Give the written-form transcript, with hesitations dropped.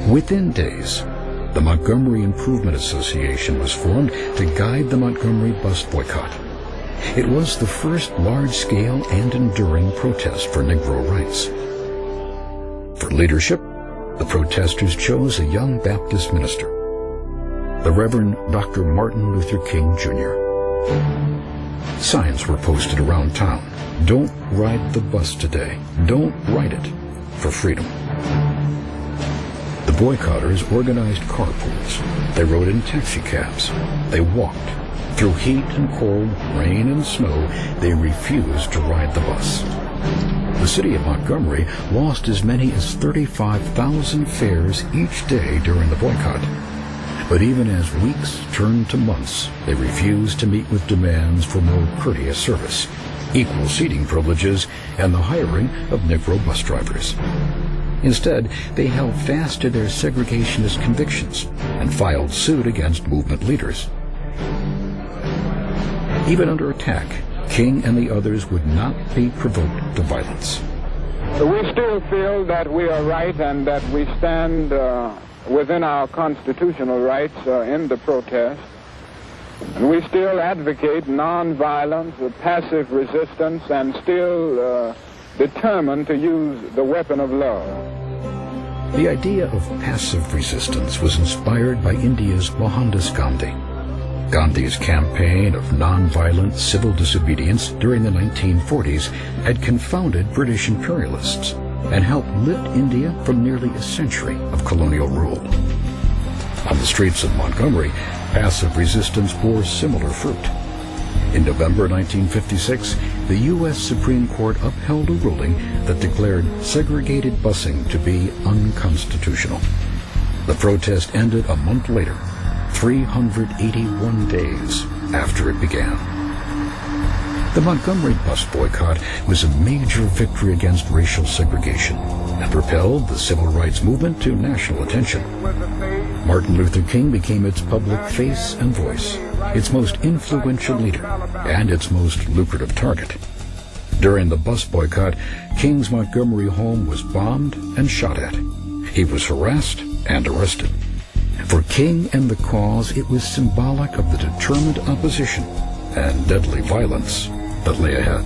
Within days, the Montgomery Improvement Association was formed to guide the Montgomery Bus Boycott. It was the first large-scale and enduring protest for Negro rights. For leadership, the protesters chose a young Baptist minister, the Reverend Dr. Martin Luther King, Jr. Signs were posted around town. Don't ride the bus today. Don't ride it for freedom. The boycotters organized carpools. They rode in taxicabs. They walked. Through heat and cold, rain and snow, they refused to ride the bus. The city of Montgomery lost as many as 35,000 fares each day during the boycott. But even as weeks turned to months, they refused to meet with demands for more courteous service, equal seating privileges, and the hiring of Negro bus drivers. Instead, they held fast to their segregationist convictions and filed suit against movement leaders. Even under attack, King and the others would not be provoked to violence. We still feel that we are right and that we stand within our constitutional rights in the protest. And we still advocate nonviolence, passive resistance, and still determined to use the weapon of love. The idea of passive resistance was inspired by India's Mohandas Gandhi. Gandhi's campaign of nonviolent civil disobedience during the 1940s had confounded British imperialists and helped lift India from nearly a century of colonial rule. On the streets of Montgomery, passive resistance bore similar fruit. In November 1956, the U.S. Supreme Court upheld a ruling that declared segregated busing to be unconstitutional. The protest ended a month later, 381 days after it began. The Montgomery Bus Boycott was a major victory against racial segregation and propelled the civil rights movement to national attention. Martin Luther King became its public face and voice, its most influential leader, and its most lucrative target. During the bus boycott, King's Montgomery home was bombed and shot at. He was harassed and arrested. For King and the cause, it was symbolic of the determined opposition and deadly violence that lay ahead.